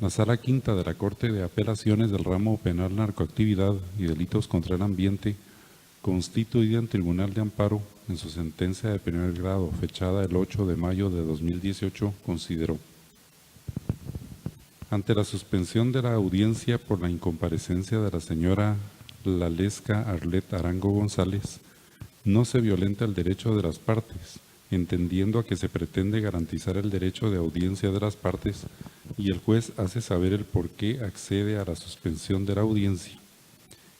La Sala Quinta de la Corte de Apelaciones del Ramo Penal Narcoactividad y Delitos contra el Ambiente, constituida en Tribunal de Amparo, en su sentencia de primer grado, fechada el 8 de mayo de 2018, consideró: ante la suspensión de la audiencia por la incomparecencia de la señora Lalesca Arlet Arango González, no se violenta el derecho de las partes, entendiendo a que se pretende garantizar el derecho de audiencia de las partes, y el juez hace saber el por qué accede a la suspensión de la audiencia.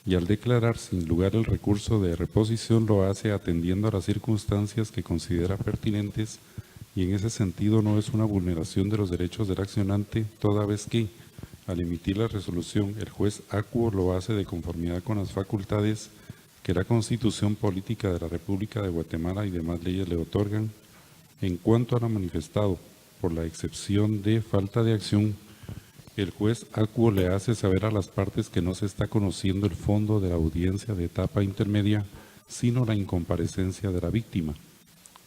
Y al declarar sin lugar el recurso de reposición lo hace atendiendo a las circunstancias que considera pertinentes, y en ese sentido no es una vulneración de los derechos del accionante, toda vez que, al emitir la resolución, el juez acuo lo hace de conformidad con las facultades que la Constitución Política de la República de Guatemala y demás leyes le otorgan. En cuanto a lo manifestado, por la excepción de falta de acción, el juez acuo le hace saber a las partes que no se está conociendo el fondo de la audiencia de etapa intermedia, sino la incomparecencia de la víctima,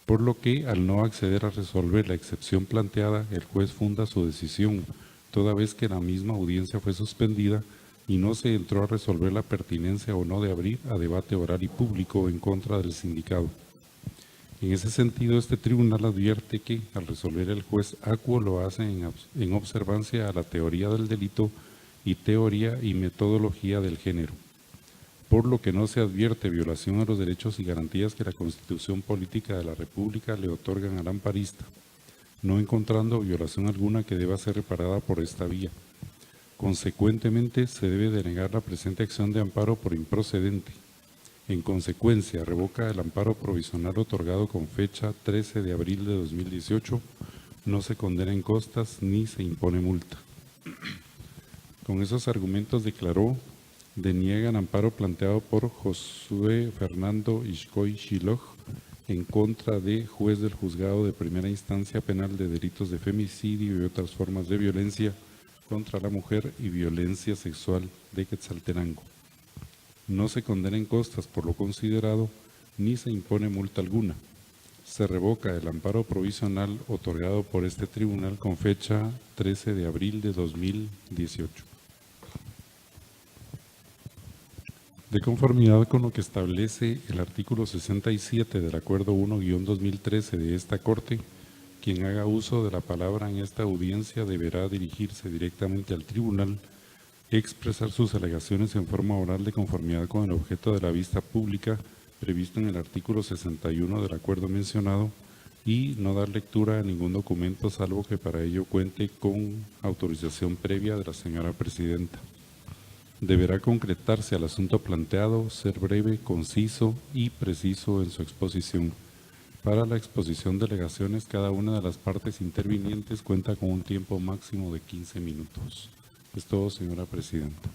por lo que, al no acceder a resolver la excepción planteada, el juez funda su decisión, toda vez que la misma audiencia fue suspendida y no se entró a resolver la pertinencia o no de abrir a debate oral y público en contra del sindicado. En ese sentido, este tribunal advierte que, al resolver el juez acuo, lo hace en observancia a la teoría del delito y teoría y metodología del género, por lo que no se advierte violación a los derechos y garantías que la Constitución Política de la República le otorgan al amparista, no encontrando violación alguna que deba ser reparada por esta vía. Consecuentemente, se debe denegar la presente acción de amparo por improcedente. En consecuencia, revoca el amparo provisional otorgado con fecha 13 de abril de 2018, no se condena en costas ni se impone multa. Con esos argumentos declaró: deniegan amparo planteado por Josué Fernando Ixcoy Shiloj en contra de juez del Juzgado de Primera Instancia Penal de Delitos de Femicidio y otras formas de violencia contra la mujer y violencia sexual de Quetzaltenango. No se condena en costas por lo considerado, ni se impone multa alguna. Se revoca el amparo provisional otorgado por este tribunal con fecha 13 de abril de 2018. De conformidad con lo que establece el artículo 67 del Acuerdo 1-2013 de esta Corte, quien haga uso de la palabra en esta audiencia deberá dirigirse directamente al tribunal, expresar sus alegaciones en forma oral de conformidad con el objeto de la vista pública previsto en el artículo 61 del acuerdo mencionado y no dar lectura a ningún documento salvo que para ello cuente con autorización previa de la señora presidenta. Deberá concretarse al asunto planteado, ser breve, conciso y preciso en su exposición. Para la exposición de alegaciones, cada una de las partes intervinientes cuenta con un tiempo máximo de 15 minutos. Es todo, señora presidenta.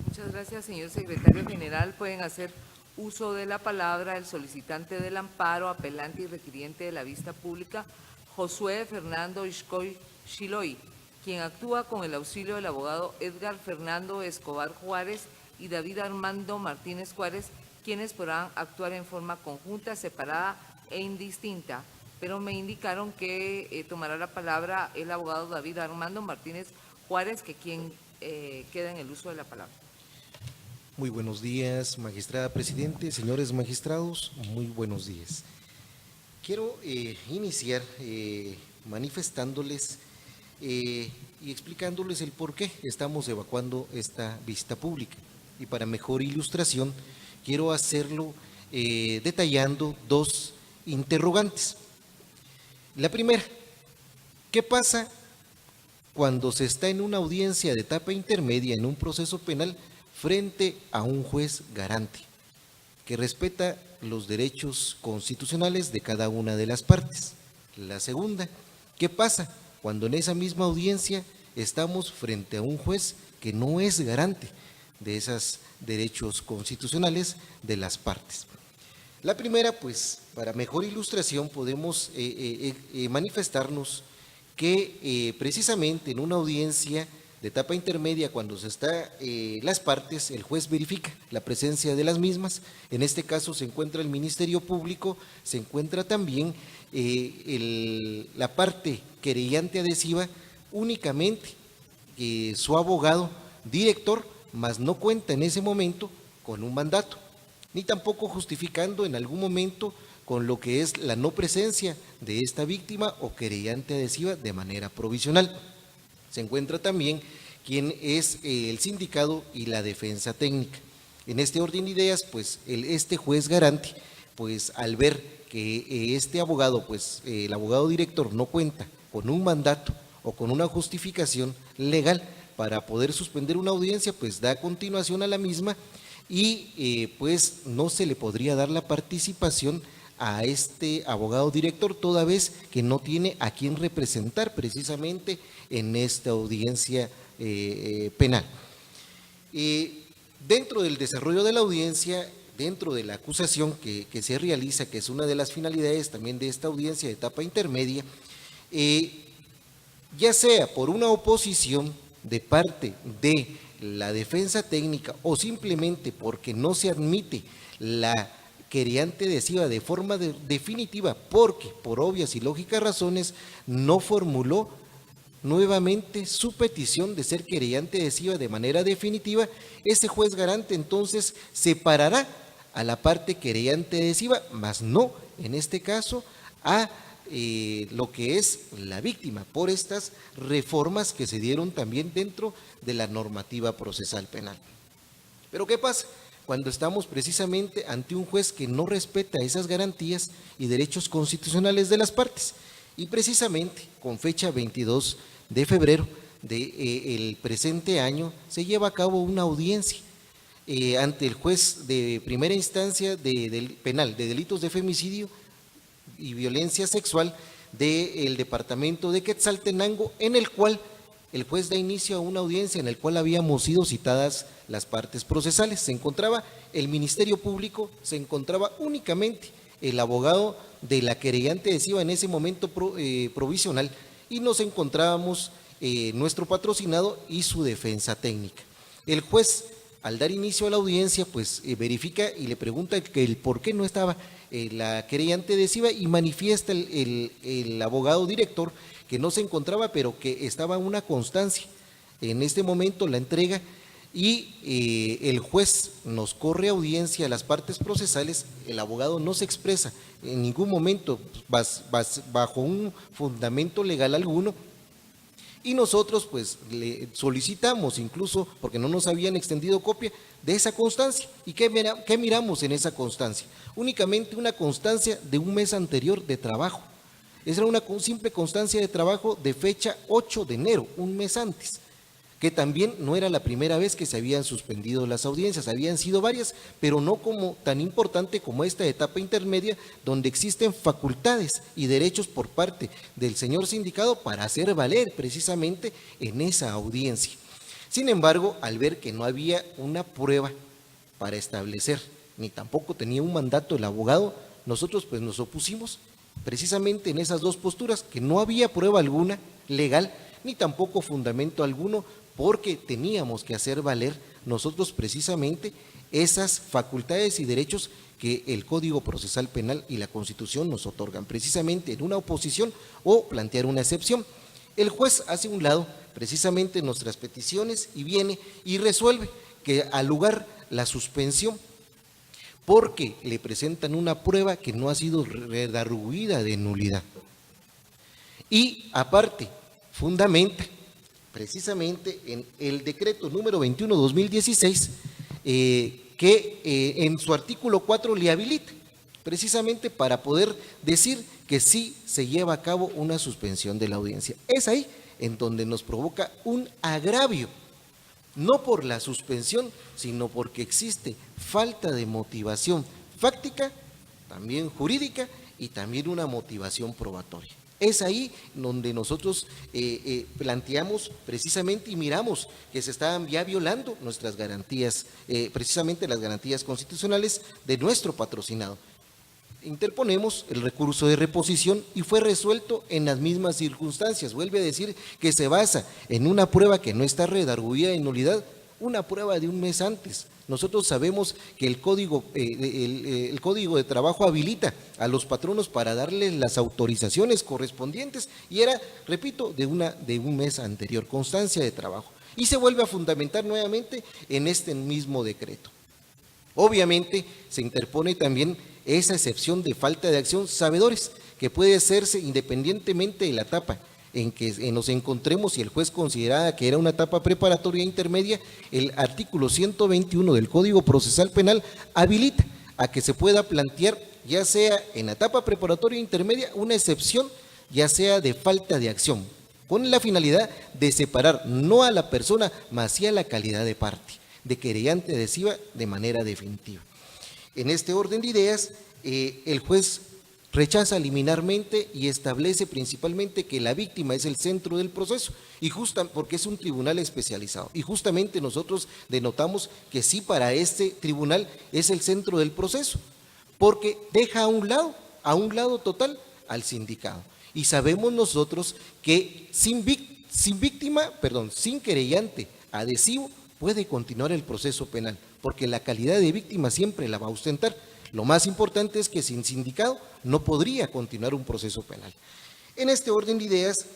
Muchas gracias, señor secretario general. Pueden hacer uso de la palabra el solicitante del amparo, apelante y requiriente de la vista pública, Josué Fernando Ixcoy Xiloy, quien actúa con el auxilio del abogado Edgar Fernando Escobar Juárez y David Armando Martínez Juárez, quienes podrán actuar en forma conjunta, separada e indistinta. Pero me indicaron que tomará la palabra el abogado David Armando Martínez Juárez, que quien queda en el uso de la palabra. Muy buenos días, magistrada presidente, señores magistrados, muy buenos días. Quiero iniciar manifestándoles y explicándoles el por qué estamos evacuando esta vista pública. Y para mejor ilustración, quiero hacerlo detallando dos interrogantes. La primera, ¿qué pasa cuando se está en una audiencia de etapa intermedia en un proceso penal frente a un juez garante que respeta los derechos constitucionales de cada una de las partes? La segunda, ¿qué pasa cuando en esa misma audiencia estamos frente a un juez que no es garante de esos derechos constitucionales de las partes? La primera, pues, para mejor ilustración podemos manifestarnos que precisamente en una audiencia de etapa intermedia, cuando se está las partes, el juez verifica la presencia de las mismas. En este caso se encuentra el Ministerio Público, se encuentra también la parte querellante adhesiva, únicamente su abogado director, mas no cuenta en ese momento con un mandato, ni tampoco justificando en algún momento con lo que es la no presencia de esta víctima o querellante adhesiva de manera provisional. Se encuentra también quien es el sindicado y la defensa técnica. En este orden de ideas, pues este juez garante, pues al ver que este abogado, pues el abogado director no cuenta con un mandato o con una justificación legal para poder suspender una audiencia, pues da continuación a la misma y pues no se le podría dar la participación a este abogado director toda vez que no tiene a quien representar precisamente en esta audiencia penal. Dentro del desarrollo de la audiencia, dentro de la acusación que se realiza, que es una de las finalidades también de esta audiencia de etapa intermedia, ya sea por una oposición de parte de la defensa técnica o simplemente porque no se admite la querellante adhesiva de forma definitiva, porque por obvias y lógicas razones no formuló nuevamente su petición de ser querellante adhesiva de manera definitiva, ese juez garante entonces separará a la parte querellante adhesiva, mas no en este caso a lo que es la víctima por estas reformas que se dieron también dentro de la normativa procesal penal. Pero ¿qué pasa? Cuando estamos precisamente ante un juez que no respeta esas garantías y derechos constitucionales de las partes, y precisamente con fecha 22 de febrero del presente año se lleva a cabo una audiencia ante el juez de primera instancia del penal de delitos de femicidio y violencia sexual del departamento de Quetzaltenango, en el cual el juez da inicio a una audiencia en la cual habíamos sido citadas las partes procesales. Se encontraba el Ministerio Público, se encontraba únicamente el abogado de la querellante adhesiva en ese momento provisional, y nos encontrábamos nuestro patrocinado y su defensa técnica. El juez, al dar inicio a la audiencia, pues verifica y le pregunta que el por qué no estaba la querellante adhesiva, y manifiesta el abogado director que no se encontraba, pero que estaba una constancia. En este momento la entrega y el juez nos corre audiencia a las partes procesales. El abogado no se expresa en ningún momento bajo un fundamento legal alguno, y nosotros pues le solicitamos, incluso porque no nos habían extendido copia de esa constancia. ¿Y qué miramos en esa constancia? Únicamente una constancia de un mes anterior de trabajo. Esa era una simple constancia de trabajo de fecha 8 de enero, un mes antes, que también no era la primera vez que se habían suspendido las audiencias, habían sido varias, pero no como tan importante como esta etapa intermedia, donde existen facultades y derechos por parte del señor sindicado para hacer valer precisamente en esa audiencia. Sin embargo, al ver que no había una prueba para establecer, ni tampoco tenía un mandato el abogado, nosotros pues nos opusimos precisamente en esas dos posturas, que no había prueba alguna legal, ni tampoco fundamento alguno, porque teníamos que hacer valer nosotros precisamente esas facultades y derechos que el Código Procesal Penal y la Constitución nos otorgan, precisamente en una oposición o plantear una excepción. El juez hace a un lado precisamente nuestras peticiones y viene y resuelve que al lugar la suspensión, porque le presentan una prueba que no ha sido redarguida de nulidad. Y aparte, fundamenta precisamente en el decreto número 21/2016, que en su artículo 4 le habilita precisamente para poder decir que sí se lleva a cabo una suspensión de la audiencia. Es ahí en donde nos provoca un agravio, no por la suspensión, sino porque existe falta de motivación fáctica, también jurídica, y también una motivación probatoria. Es ahí donde nosotros planteamos precisamente y miramos que se estaban ya violando nuestras garantías, precisamente las garantías constitucionales de nuestro patrocinado. Interponemos el recurso de reposición y fue resuelto en las mismas circunstancias. Vuelve a decir que se basa en una prueba que no está redarguida de nulidad, una prueba de un mes antes. Nosotros sabemos que el código de trabajo habilita a los patronos para darles las autorizaciones correspondientes y era, repito, de un mes anterior, constancia de trabajo. Y se vuelve a fundamentar nuevamente en este mismo decreto. Obviamente se interpone también esa excepción de falta de acción sabedores, que puede hacerse independientemente de la etapa en que nos encontremos. Si el juez consideraba que era una etapa preparatoria intermedia, el artículo 121 del Código Procesal Penal habilita a que se pueda plantear, ya sea en la etapa preparatoria intermedia, una excepción, ya sea de falta de acción, con la finalidad de separar no a la persona, mas sí a la calidad de parte, de querellante adhesiva de manera definitiva. En este orden de ideas, el juez rechaza liminarmente y establece principalmente que la víctima es el centro del proceso, porque es un tribunal especializado. Y justamente nosotros denotamos que sí, para este tribunal es el centro del proceso, porque deja a un lado total al sindicado. Y sabemos nosotros que sin querellante adhesivo puede continuar el proceso penal, porque la calidad de víctima siempre la va a ostentar. Lo más importante es que sin sindicado no podría continuar un proceso penal. En este orden de ideas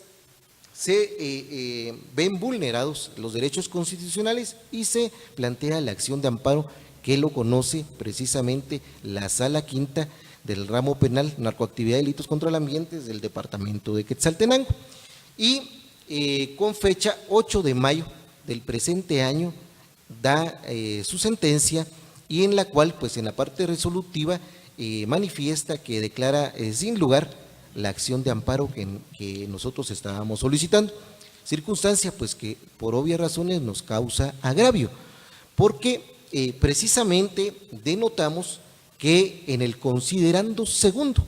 se ven vulnerados los derechos constitucionales y se plantea la acción de amparo, que lo conoce precisamente la Sala Quinta del ramo penal narcoactividad y delitos contra el ambiente del departamento de Quetzaltenango. Y con fecha 8 de mayo del presente año da su sentencia, y en la cual, pues en la parte resolutiva, manifiesta que declara sin lugar la acción de amparo que nosotros estábamos solicitando. Circunstancia, pues que por obvias razones nos causa agravio, porque precisamente denotamos que en el considerando segundo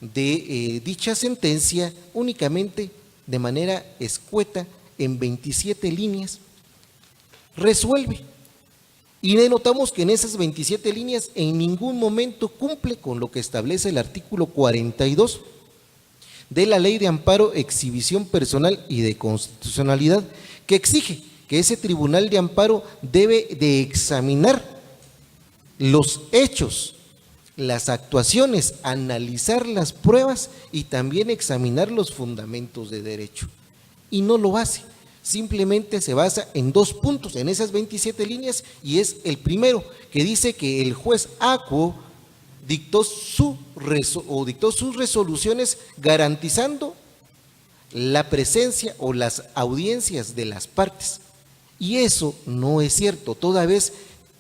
de dicha sentencia, únicamente de manera escueta, en 27 líneas, resuelve. Y denotamos que en esas 27 líneas en ningún momento cumple con lo que establece el artículo 42 de la Ley de Amparo, Exhibición Personal y de Constitucionalidad, que exige que ese tribunal de amparo debe de examinar los hechos, las actuaciones, analizar las pruebas y también examinar los fundamentos de derecho. Y no lo hace. Simplemente se basa en 2 puntos en esas 27 líneas, y es el primero, que dice que el juez acuo dictó sus resoluciones garantizando la presencia o las audiencias de las partes. Y eso no es cierto, toda vez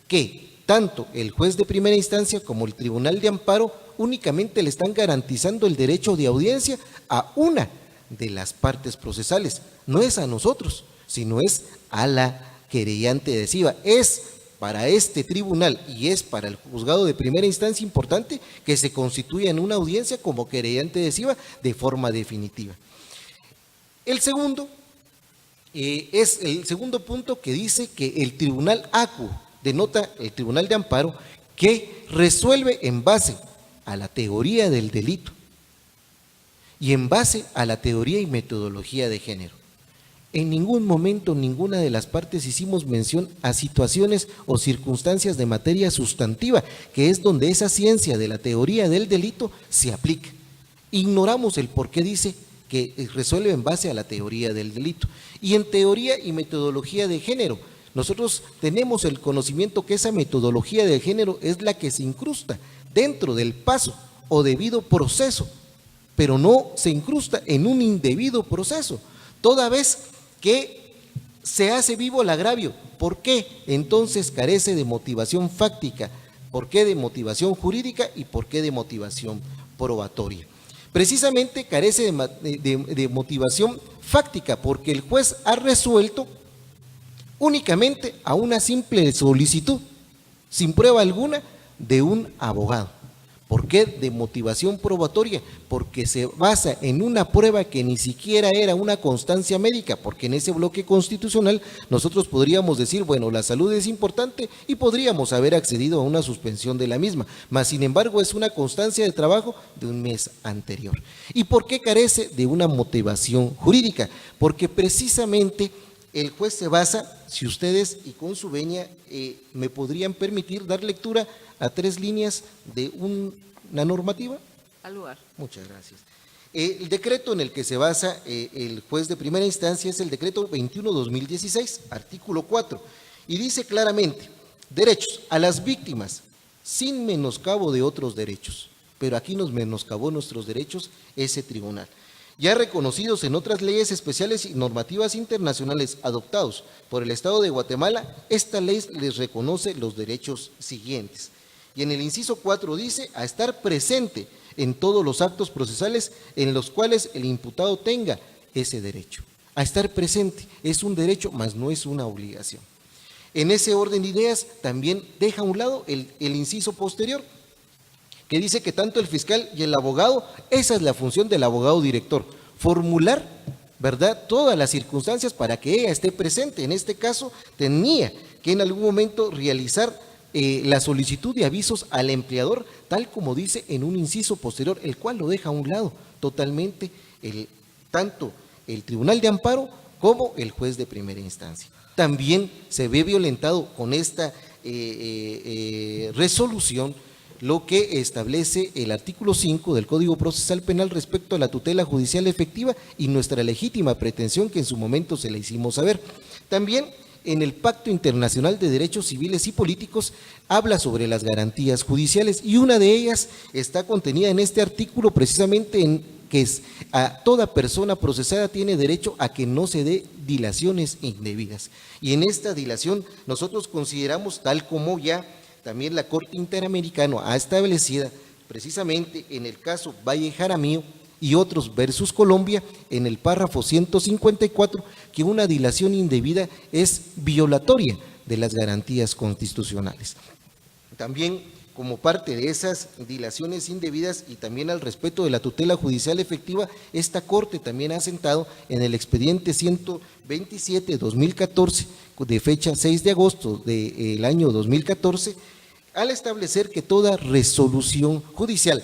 que tanto el juez de primera instancia como el tribunal de amparo únicamente le están garantizando el derecho de audiencia a una de las partes procesales, no es a nosotros, sino es a la querellante adhesiva. Es para este tribunal y es para el juzgado de primera instancia importante que se constituya en una audiencia como querellante adhesiva de forma definitiva. El segundo es el segundo punto, que dice que el tribunal acuo, denota el tribunal de amparo, que resuelve en base a la teoría del delito y en base a la teoría y metodología de género. En ningún momento ninguna de las partes hicimos mención a situaciones o circunstancias de materia sustantiva, que es donde esa ciencia de la teoría del delito se aplica. Ignoramos el por qué dice que resuelve en base a la teoría del delito. Y en teoría y metodología de género, nosotros tenemos el conocimiento que esa metodología de género es la que se incrusta dentro del paso o debido proceso, pero no se incrusta en un indebido proceso, toda vez que se hace vivo el agravio. ¿Por qué? Entonces carece de motivación fáctica. ¿Por qué de motivación jurídica y por qué de motivación probatoria? Precisamente carece de motivación fáctica porque el juez ha resuelto únicamente a una simple solicitud, sin prueba alguna, de un abogado. ¿Por qué de motivación probatoria? Porque se basa en una prueba que ni siquiera era una constancia médica, porque en ese bloque constitucional nosotros podríamos decir, bueno, la salud es importante y podríamos haber accedido a una suspensión de la misma, mas sin embargo es una constancia de trabajo de un mes anterior. ¿Y por qué carece de una motivación jurídica? Porque precisamente el juez se basa, si ustedes y con su venia me podrían permitir dar lectura a 3 líneas de una normativa. Al lugar. Muchas gracias. El decreto en el que se basa el juez de primera instancia es el decreto 21/2016, artículo 4, y dice claramente, derechos a las víctimas sin menoscabo de otros derechos, pero aquí nos menoscabó nuestros derechos ese tribunal. Ya reconocidos en otras leyes especiales y normativas internacionales adoptados por el Estado de Guatemala, esta ley les reconoce los derechos siguientes. Y en el inciso 4 dice, a estar presente en todos los actos procesales en los cuales el imputado tenga ese derecho. A estar presente es un derecho, mas no es una obligación. En ese orden de ideas también deja a un lado el inciso posterior, que dice que tanto el fiscal y el abogado, esa es la función del abogado director, formular, ¿verdad?, todas las circunstancias para que ella esté presente. En este caso, tenía que en algún momento realizar la solicitud de avisos al empleador, tal como dice en un inciso posterior, el cual lo deja a un lado totalmente tanto el Tribunal de Amparo como el juez de primera instancia. También se ve violentado con esta resolución lo que establece el artículo 5 del Código Procesal Penal respecto a la tutela judicial efectiva y nuestra legítima pretensión que en su momento se la hicimos saber. También en el Pacto Internacional de Derechos Civiles y Políticos habla sobre las garantías judiciales y una de ellas está contenida en este artículo precisamente en que es a toda persona procesada tiene derecho a que no se dé dilaciones indebidas. Y en esta dilación nosotros consideramos, tal como ya también la Corte Interamericana ha establecido precisamente en el caso Valle Jaramillo y otros versus Colombia, en el párrafo 154, que una dilación indebida es violatoria de las garantías constitucionales. También como parte de esas dilaciones indebidas y también al respeto de la tutela judicial efectiva, esta Corte también ha sentado en el expediente 127/2014, de fecha 6 de agosto del año 2014, al establecer que toda resolución judicial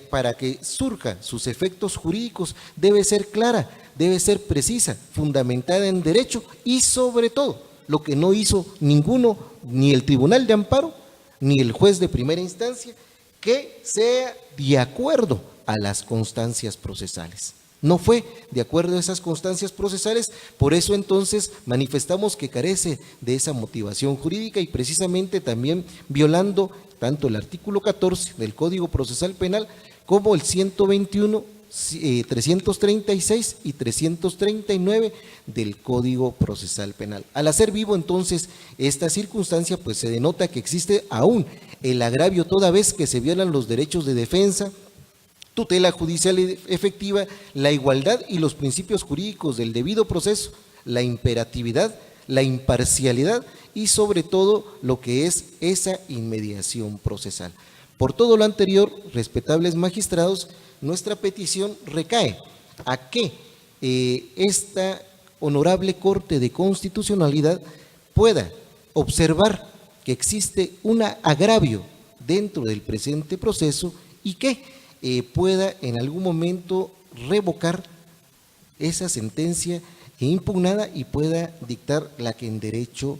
para que surja sus efectos jurídicos debe ser clara, debe ser precisa, fundamentada en derecho y sobre todo, lo que no hizo ninguno, ni el Tribunal de Amparo, ni el juez de primera instancia, que sea de acuerdo a las constancias procesales. No fue de acuerdo a esas constancias procesales, por eso entonces manifestamos que carece de esa motivación jurídica y precisamente también violando tanto el artículo 14 del Código Procesal Penal como el 121, 336 y 339 del Código Procesal Penal. Al hacer vivo entonces esta circunstancia, pues se denota que existe aún el agravio toda vez que se violan los derechos de defensa, tutela judicial efectiva, la igualdad y los principios jurídicos del debido proceso, la imperatividad, la imparcialidad y sobre todo lo que es esa inmediación procesal. Por todo lo anterior, respetables magistrados, nuestra petición recae a que esta honorable Corte de Constitucionalidad pueda observar que existe un agravio dentro del presente proceso y que pueda en algún momento revocar esa sentencia impugnada y pueda dictar la que en derecho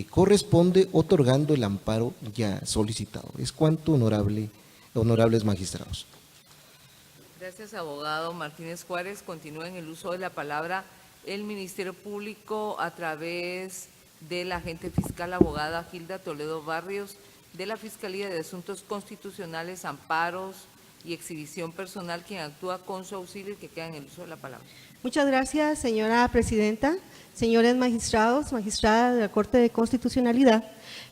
corresponde, otorgando el amparo ya solicitado. Es cuanto, honorables magistrados. Gracias, abogado Martínez Juárez. Continúa en el uso de la palabra el Ministerio Público a través de la agente fiscal abogada Gilda Toledo Barrios de la Fiscalía de Asuntos Constitucionales, Amparos y Exhibición Personal, quien actúa con su auxilio y que queda en el uso de la palabra. Muchas gracias, señora presidenta, señores magistrados, magistrada de la Corte de Constitucionalidad.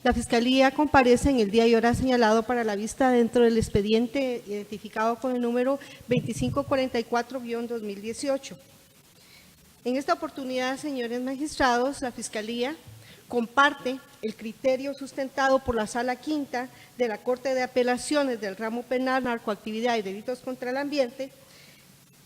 La Fiscalía comparece en el día y hora señalado para la vista dentro del expediente identificado con el número 2544-2018. En esta oportunidad, señores magistrados, la Fiscalía comparte el criterio sustentado por la Sala Quinta de la Corte de Apelaciones del Ramo Penal, Narcoactividad y Delitos contra el Ambiente,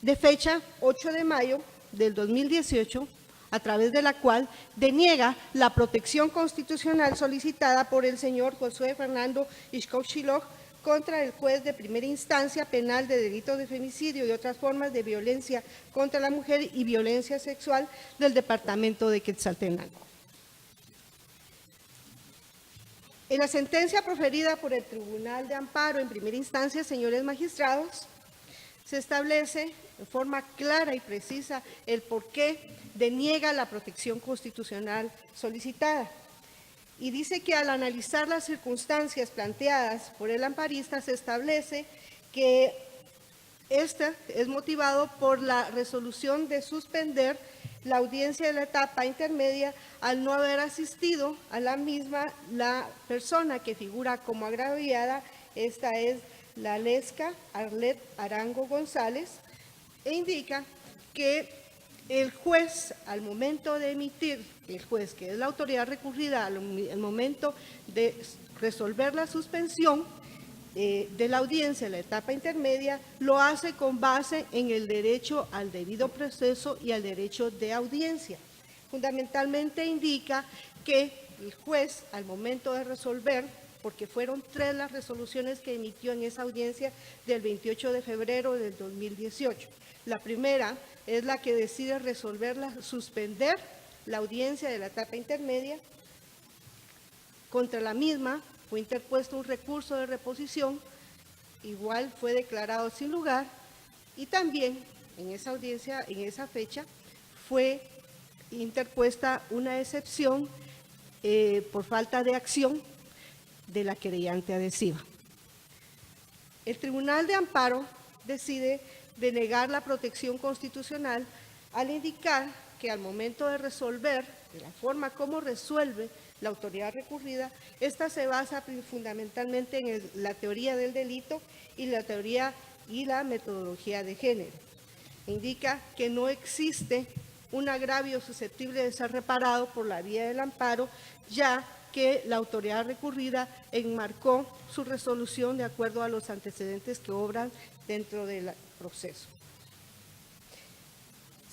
de fecha 8 de mayo del 2018, a través de la cual deniega la protección constitucional solicitada por el señor Josué Fernando Ishkov Shilog contra el juez de primera instancia penal de delitos de femicidio y otras formas de violencia contra la mujer y violencia sexual del departamento de Quetzaltenango. En la sentencia proferida por el Tribunal de Amparo en primera instancia, señores magistrados, se establece de forma clara y precisa el porqué deniega la protección constitucional solicitada. Y dice que al analizar las circunstancias planteadas por el amparista se establece que este es motivado por la resolución de suspender la audiencia de la etapa intermedia al no haber asistido a la misma la persona que figura como agraviada, esta es la Lesca Arlet Arango González, e indica que el juez, al momento de emitir, el juez, que es la autoridad recurrida, al momento de resolver la suspensión de la audiencia en la etapa intermedia, lo hace con base en el derecho al debido proceso y al derecho de audiencia. Fundamentalmente indica que el juez, al momento de resolver, porque fueron 3 las resoluciones que emitió en esa audiencia del 28 de febrero del 2018. La primera es la que decide suspender la audiencia de la etapa intermedia. Contra la misma fue interpuesto un recurso de reposición, igual fue declarado sin lugar, y también en esa audiencia, en esa fecha, fue interpuesta una excepción por falta de acción de la querellante adhesiva. El Tribunal de Amparo decide denegar la protección constitucional al indicar que al momento de resolver, de la forma como resuelve la autoridad recurrida, esta se basa fundamentalmente en la teoría del delito y la teoría y la metodología de género. Indica que no existe un agravio susceptible de ser reparado por la vía del amparo, ya que la autoridad recurrida enmarcó su resolución de acuerdo a los antecedentes que obran dentro del proceso.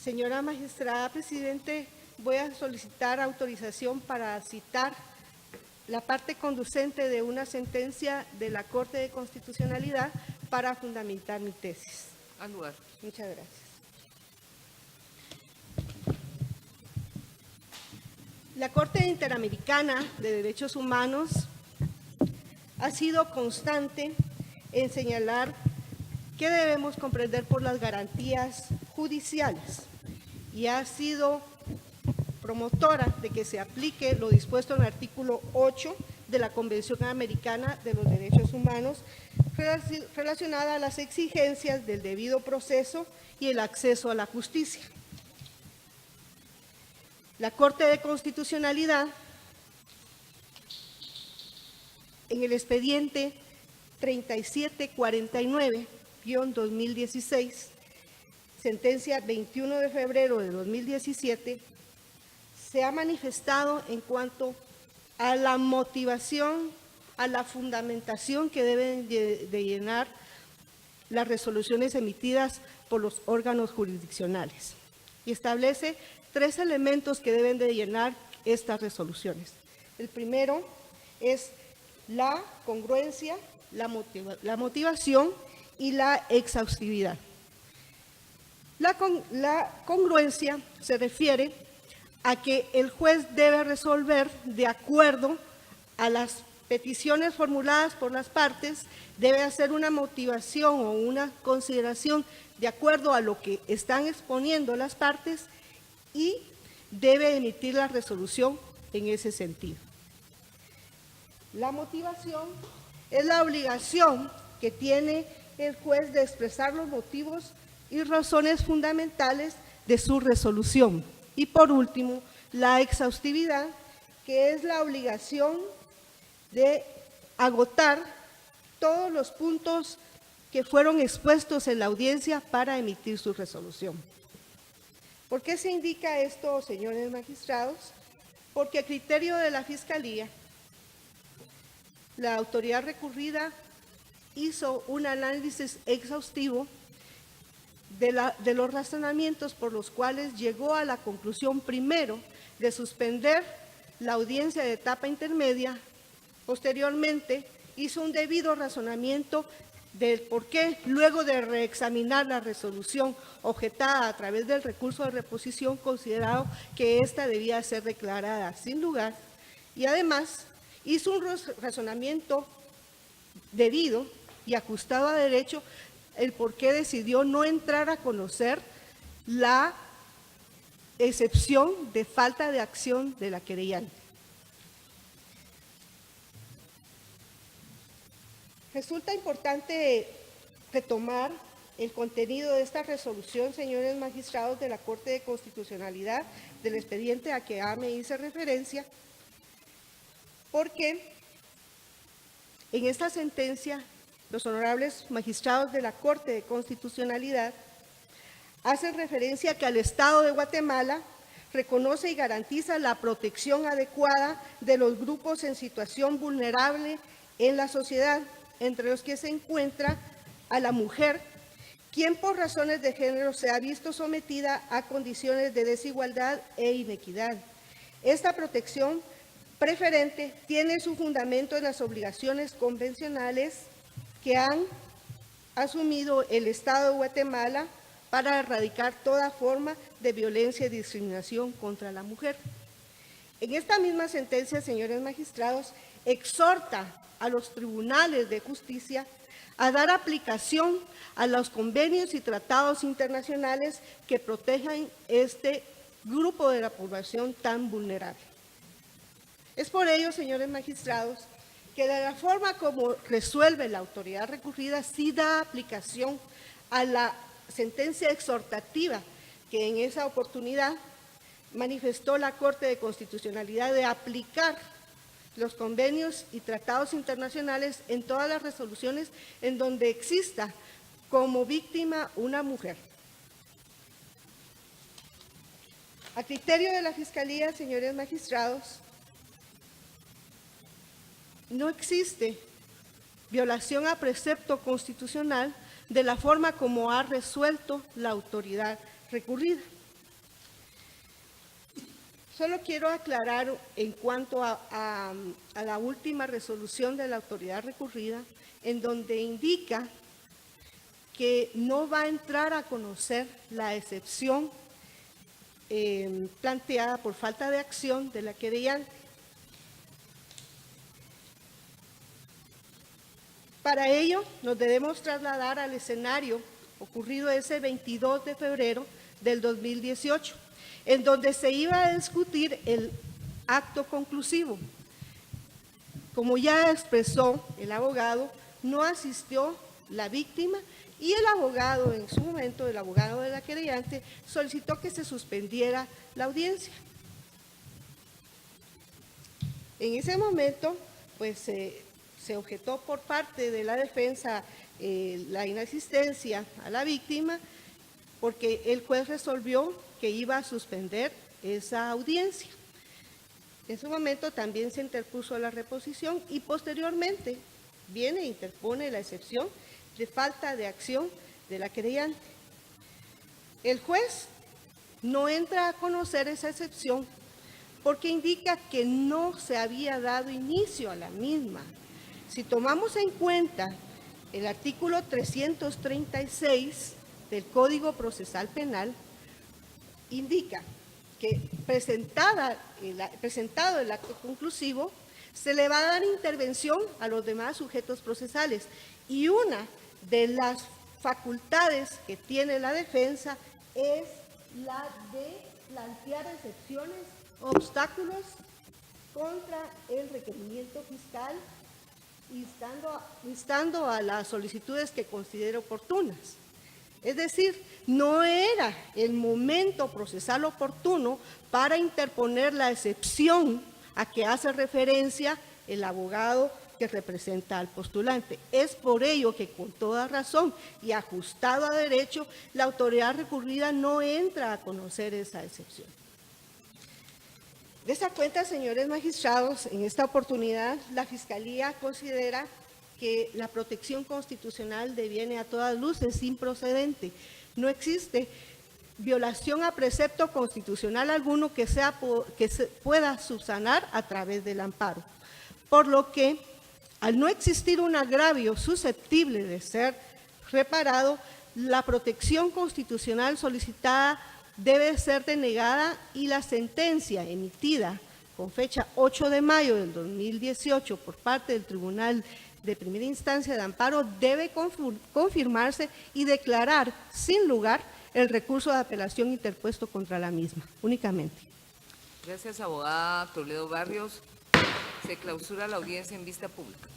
Señora magistrada presidente, voy a solicitar autorización para citar la parte conducente de una sentencia de la Corte de Constitucionalidad para fundamentar mi tesis. Al lugar. Muchas gracias. La Corte Interamericana de Derechos Humanos ha sido constante en señalar qué debemos comprender por las garantías judiciales y ha sido promotora de que se aplique lo dispuesto en el artículo 8 de la Convención Americana de los Derechos Humanos relacionada a las exigencias del debido proceso y el acceso a la justicia. La Corte de Constitucionalidad, en el expediente 3749-2016, sentencia 21 de febrero de 2017, se ha manifestado en cuanto a la motivación, a la fundamentación que deben de llenar las resoluciones emitidas por los órganos jurisdiccionales. Y establece 3 elementos que deben de llenar estas resoluciones. El primero es la congruencia, la motivación y la exhaustividad. La congruencia se refiere a que el juez debe resolver de acuerdo a las peticiones formuladas por las partes, debe hacer una motivación o una consideración de acuerdo a lo que están exponiendo las partes y debe emitir la resolución en ese sentido. La motivación es la obligación que tiene el juez de expresar los motivos y razones fundamentales de su resolución. Y por último, la exhaustividad, que es la obligación de agotar todos los puntos que fueron expuestos en la audiencia para emitir su resolución. ¿Por qué se indica esto, señores magistrados? Porque a criterio de la Fiscalía, la autoridad recurrida hizo un análisis exhaustivo de los razonamientos por los cuales llegó a la conclusión primero de suspender la audiencia de etapa intermedia, posteriormente hizo un debido razonamiento del por qué, luego de reexaminar la resolución objetada a través del recurso de reposición, considerado que ésta debía ser declarada sin lugar, y además hizo un razonamiento debido y ajustado a derecho el por qué decidió no entrar a conocer la excepción de falta de acción de la querellante. Resulta importante retomar el contenido de esta resolución, señores magistrados de la Corte de Constitucionalidad, del expediente a que me hice referencia, porque en esta sentencia los honorables magistrados de la Corte de Constitucionalidad hacen referencia a que el Estado de Guatemala reconoce y garantiza la protección adecuada de los grupos en situación vulnerable en la sociedad, entre los que se encuentra a la mujer, quien por razones de género se ha visto sometida a condiciones de desigualdad e inequidad. Esta protección preferente tiene su fundamento en las obligaciones convencionales que han asumido el Estado de Guatemala para erradicar toda forma de violencia y discriminación contra la mujer. En esta misma sentencia, señores magistrados, exhorta a los tribunales de justicia a dar aplicación a los convenios y tratados internacionales que protejan este grupo de la población tan vulnerable. Es por ello, señores magistrados, que de la forma como resuelve la autoridad recurrida, sí da aplicación a la sentencia exhortativa que en esa oportunidad manifestó la Corte de Constitucionalidad de aplicar los convenios y tratados internacionales en todas las resoluciones en donde exista como víctima una mujer. A criterio de la Fiscalía, señores magistrados, no existe violación a precepto constitucional de la forma como ha resuelto la autoridad recurrida. Solo quiero aclarar en cuanto a la última resolución de la autoridad recurrida, en donde indica que no va a entrar a conocer la excepción planteada por falta de acción de la querellante. Para ello, nos debemos trasladar al escenario ocurrido ese 22 de febrero del 2018, en donde se iba a discutir el acto conclusivo. Como ya expresó el abogado, no asistió la víctima y el abogado, en su momento, el abogado de la querellante, solicitó que se suspendiera la audiencia. En ese momento, pues, se objetó por parte de la defensa la inasistencia a la víctima, porque el juez resolvió que iba a suspender esa audiencia. En su momento también se interpuso la reposición y posteriormente viene e interpone la excepción de falta de acción de la querellante. El juez no entra a conocer esa excepción porque indica que no se había dado inicio a la misma. Si tomamos en cuenta el artículo 336 del Código Procesal Penal, indica que presentado el acto conclusivo, se le va a dar intervención a los demás sujetos procesales y una de las facultades que tiene la defensa es la de plantear excepciones, obstáculos contra el requerimiento fiscal, instando a las solicitudes que considere oportunas. Es decir, no era el momento procesal oportuno para interponer la excepción a que hace referencia el abogado que representa al postulante. Es por ello que con toda razón y ajustado a derecho, la autoridad recurrida no entra a conocer esa excepción. De esa cuenta, señores magistrados, en esta oportunidad la Fiscalía considera que la protección constitucional deviene a todas luces improcedente. No existe violación a precepto constitucional alguno que se pueda subsanar a través del amparo. Por lo que Al no existir un agravio susceptible de ser reparado, la protección constitucional solicitada debe ser denegada y la sentencia emitida con fecha 8 de mayo del 2018 por parte del Tribunal de Primera Instancia de Amparo debe confirmarse y declarar sin lugar el recurso de apelación interpuesto contra la misma, únicamente. Gracias, abogada Toledo Barrios. Se clausura la audiencia en vista pública.